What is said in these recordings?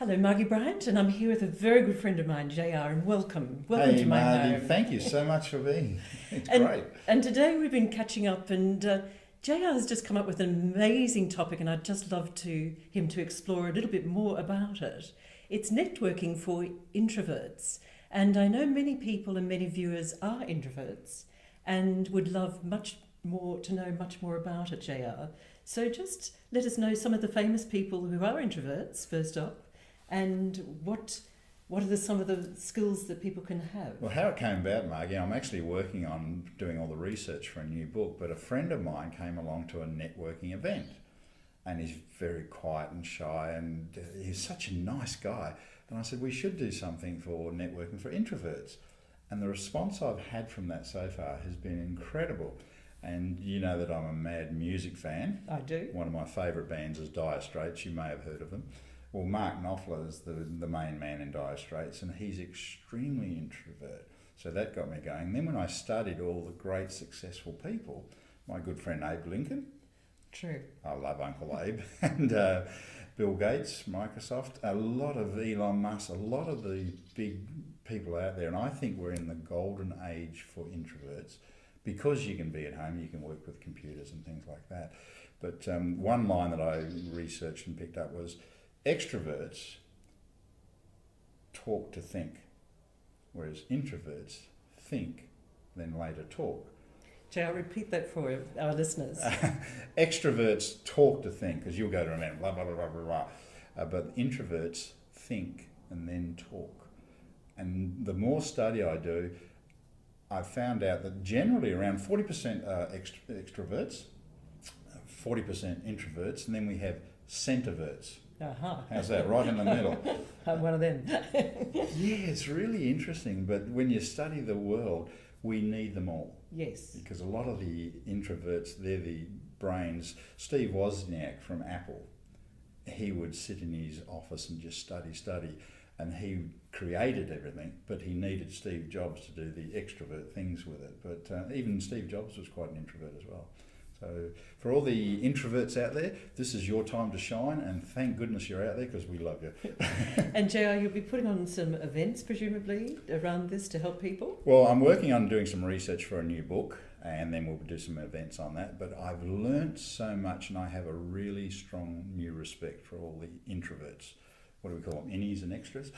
Hello, Margie Bryant, and I'm here with a very good friend of mine, JR, and welcome Hey, to my Margie, home. thank you so much for being. It's and, great. And today we've been catching up, and JR has just come up with an amazing topic, and I'd just love him to explore a little bit more about it. It's networking for introverts, and I know many people and many viewers are introverts, and would love much more about it, JR. So just let us know some of the famous people who are introverts first up. And what are some of the skills that people can have? Well, how it came about, Margie, I'm actually working on doing all the research for a new book, but a friend of mine came along to a networking event, and he's very quiet and shy, and he's such a nice guy. And I said, we should do something for networking for introverts. And the response I've had from that so far has been incredible. And you know that I'm a mad music fan. I do. One of my favourite bands is Dire Straits. You may have heard of them. Well, Mark Knopfler is the main man in Dire Straits, and he's extremely introvert. So that got me going. Then when I studied all the great successful people, my good friend Abe Lincoln. True. I love Uncle Abe. And Bill Gates, Microsoft, a lot of Elon Musk, a lot of the big people out there. And I think we're in the golden age for introverts because you can be at home, you can work with computers and things like that. But one line that I researched and picked up was, extroverts talk to think, whereas introverts think, then later talk. I'll repeat that for our listeners. Extroverts talk to think, because you'll go to a man, blah, blah, blah, blah, blah, blah. But introverts think and then talk. And the more study I do, I found out that generally around 40% are extroverts, 40% introverts, and then we have centroverts. Uh-huh. How's that? Right in the middle. I'm one of them. Yeah, it's really interesting. But when you study the world, we need them all. Yes. Because a lot of the introverts, they're the brains. Steve Wozniak from Apple, he would sit in his office and just study. And he created everything, but he needed Steve Jobs to do the extrovert things with it. But even Steve Jobs was quite an introvert as well. So for all the introverts out there, this is your time to shine, and thank goodness you're out there because we love you. And JR, you'll be putting on some events, presumably, around this to help people? Well, I'm working on doing some research for a new book, and then we'll do some events on that. But I've learnt so much, and I have a really strong new respect for all the introverts. What do we call them, innies and extras?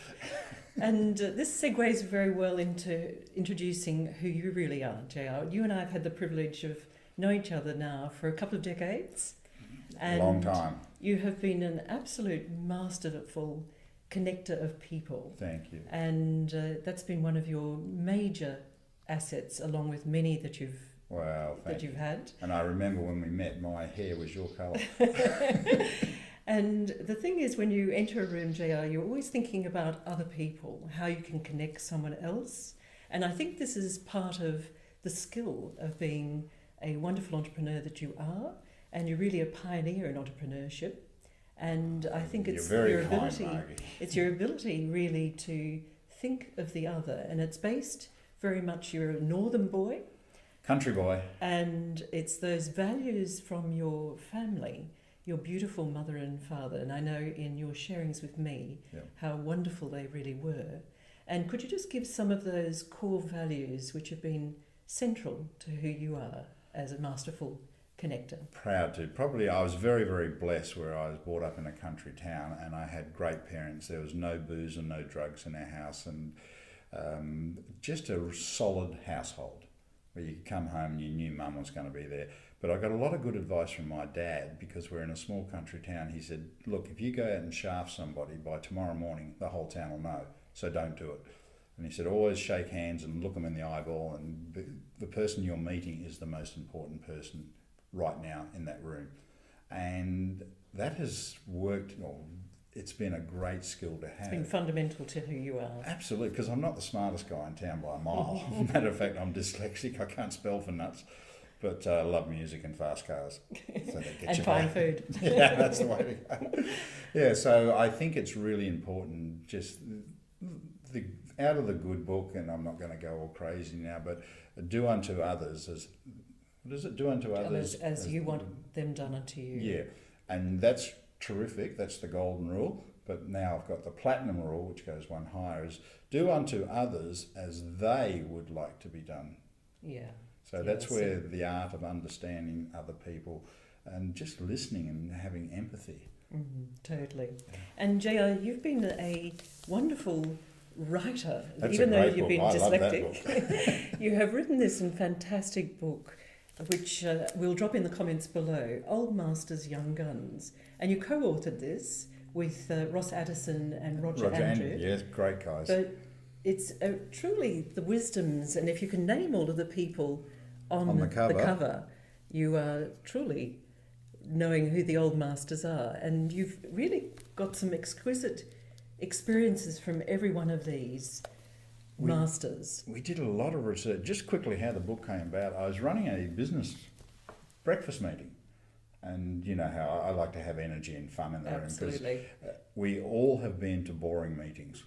And this segues very well into introducing who you really are, JR. You and I have had the privilege of knowing each other now for a couple of decades. And long time. You have been an absolute masterful connector of people. Thank you. And that's been one of your major assets, along with many that you've had. And I remember when we met, my hair was your colour. And the thing is, when you enter a room, JR, you're always thinking about other people, how you can connect someone else. And I think this is part of the skill of being a wonderful entrepreneur that you are, and you're really a pioneer in entrepreneurship. And I think it's your ability really to think of the other, and it's based very much, you're a northern boy. Country boy. And it's those values from your family, your beautiful mother and father, and I know in your sharings with me how wonderful they really were. And could you just give some of those core values which have been central to who you are as a masterful connector? Proud to. Probably I was very, very blessed where I was brought up in a country town, and I had great parents. There was no booze and no drugs in our house, and just a solid household where you could come home and you knew mum was going to be there. But I got a lot of good advice from my dad, because we're in a small country town. He said, look, if you go out and shaft somebody, by tomorrow morning the whole town will know, so don't do it. And he said, always shake hands and look them in the eyeball, and the person you're meeting is the most important person right now in that room. And that has worked. Well, it's been a great skill to have. It's been fundamental to who you are. Absolutely, because I'm not the smartest guy in town by a mile. Matter of fact, I'm dyslexic. I can't spell for nuts. But I love music and fast cars. So that gets and fine food. Yeah, that's the way to go. Yeah, so I think it's really important, just out of the good book, and I'm not going to go all crazy now, but do unto others as, what is it? Do unto others as you want them done unto you. Yeah, and that's terrific. That's the golden rule. but now I've got the platinum rule, which goes one higher, is do unto others as they would like to be done. Yeah. So that's where the art of understanding other people and just listening and having empathy. Totally. And JR, you've been a wonderful writer, That's even a though great you've book. been I love that dyslexic. You have written this fantastic book, which we'll drop in the comments below, Old Masters, Young Guns. And you co-authored this with Ross Addison and Roger Andrew. Yes, great guys. But it's truly the wisdoms, and if you can name all of the people on the cover, you are truly knowing who the old masters are. And you've really got some exquisite experiences from every one of these masters. We did a lot of research. Just quickly how the book came about. I was running a business breakfast meeting. And you know how I like to have energy and fun in the room. Absolutely. We all have been to boring meetings.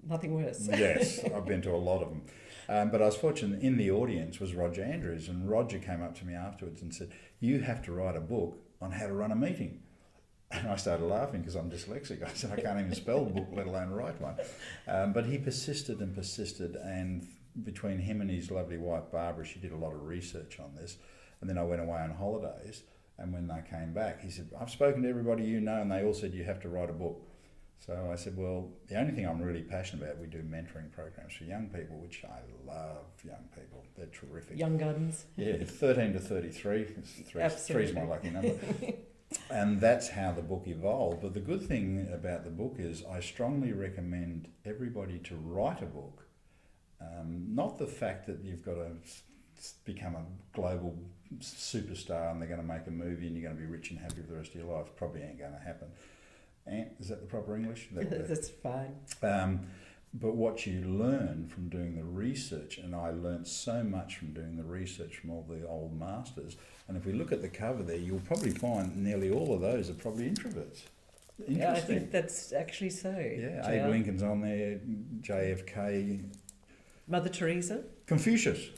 Nothing worse. Yes, I've been to a lot of them. But I was fortunate, in the audience was Roger Andrews, and Roger came up to me afterwards and said, you have to write a book on how to run a meeting. And I started laughing because I'm dyslexic. I said, I can't even spell a book, let alone write one. But he persisted, and between him and his lovely wife, Barbara, she did a lot of research on this. And then I went away on holidays, and when they came back, he said, I've spoken to everybody you know, and they all said you have to write a book. So I said, well, the only thing I'm really passionate about, we do mentoring programs for young people, which I love young people. They're terrific. Young guns. Yeah, 13 to 33. Three's my lucky number. And that's how the book evolved. But the good thing about the book is I strongly recommend everybody to write a book. Not the fact that you've got to become a global superstar and they're going to make a movie and you're going to be rich and happy for the rest of your life. Probably ain't going to happen. Is that the proper English? That's fine. But what you learn from doing the research, and I learned so much from doing the research from all the old masters, and if we look at the cover there, you'll probably find nearly all of those are probably introverts. Yeah, I think that's actually so. Yeah, Abe Lincoln's on there, JFK. Mother Teresa. Confucius.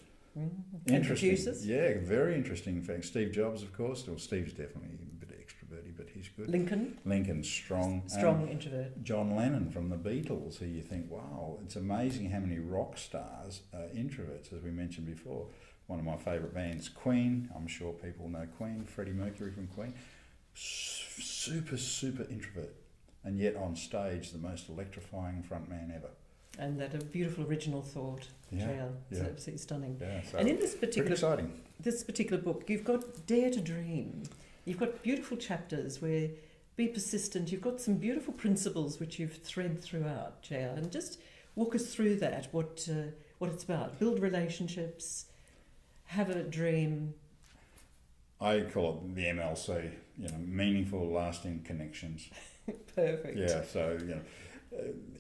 Interesting. Confucius. Yeah, very interesting fact. Steve Jobs, of course. Well, Steve's definitely a bit extroverty, but he's good. Lincoln's strong. Strong introvert. John Lennon from the Beatles, who you think, wow, it's amazing how many rock stars are introverts, as we mentioned before. One of my favourite bands, Queen. I'm sure people know Queen. Freddie Mercury from Queen. Super introvert. And yet on stage, the most electrifying frontman ever. And that a beautiful original thought, JL. It's absolutely stunning. Yeah, so and in this exciting. This particular book, you've got Dare to Dream. You've got beautiful chapters where be persistent. You've got some beautiful principles which you've thread throughout, JL. And just walk us through that, what it's about. Build relationships, have a dream. I call it the MLC, meaningful, lasting connections. Perfect. Yeah, so,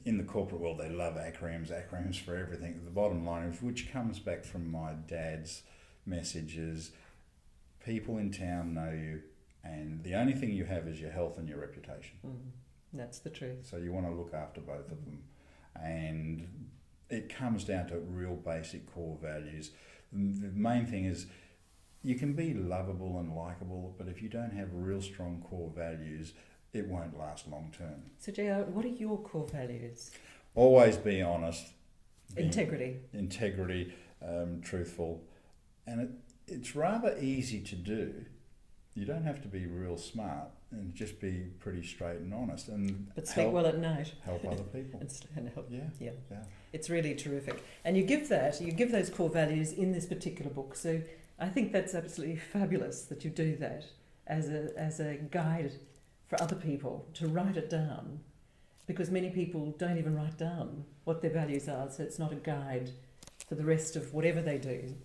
in the corporate world, they love acronyms for everything. The bottom line is, which comes back from my dad's messages, people in town know you, and the only thing you have is your health and your reputation. That's the truth. So you want to look after both of them. And it comes down to real basic core values. The main thing is, you can be lovable and likable, but if you don't have real strong core values, it won't last long term. So JR, what are your core values? Always be honest. Integrity, truthful. And it's rather easy to do. You don't have to be real smart, and just be pretty straight and honest. But sleep well at night. Help other people. and help. Yeah. It's really terrific. And you give those core values in this particular book. So I think that's absolutely fabulous that you do that as a guide for other people to write it down, because many people don't even write down what their values are, so it's not a guide for the rest of whatever they do.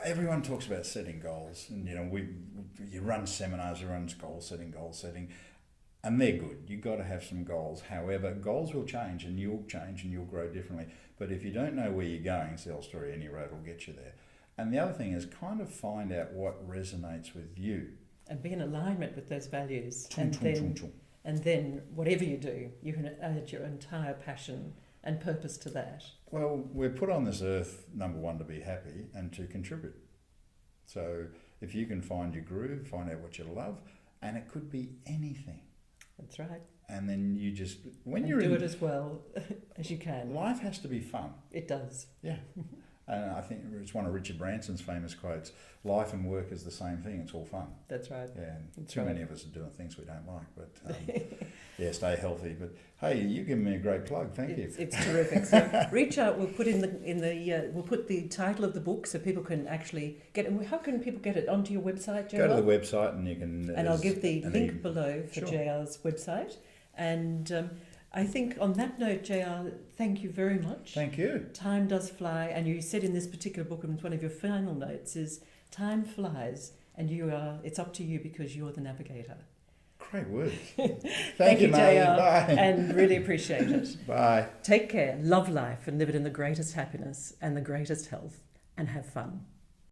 Everyone talks about setting goals, and you run seminars, you run goal setting, and they're good. You've got to have some goals. However, goals will change and you'll grow differently. But if you don't know where you're going, it's the old story, any road will get you there. And the other thing is kind of find out what resonates with you. And be in alignment with those values. And then whatever you do, you can add your entire passion and purpose to that. Well, we're put on this earth, number one, to be happy and to contribute. So if you can find your groove, find out what you love, and it could be anything. That's right. and then you just when And you're do in it as well as you can. life has to be fun. It does. Yeah. And I think it's one of Richard Branson's famous quotes: "Life and work is the same thing. It's all fun." That's right. Yeah, and That's too right. many of us are doing things we don't like. But yeah, stay healthy. But hey, you've given me a great plug. Thank you. It's terrific. So reach out. We'll put we'll put the title of the book so people can actually get it. How can people get it onto your website, JR? Go to the website and you can. And I'll give the link below for Sure. JR's website. And I think on that note, JR, thank you very much. Thank you. Time does fly, and you said in this particular book, and one of your final notes is, time flies, and it's up to you because you're the navigator. Great words. Thank you, Maddie. JR, Bye. and really appreciate it. Bye. Take care, love life, and live it in the greatest happiness and the greatest health, and have fun.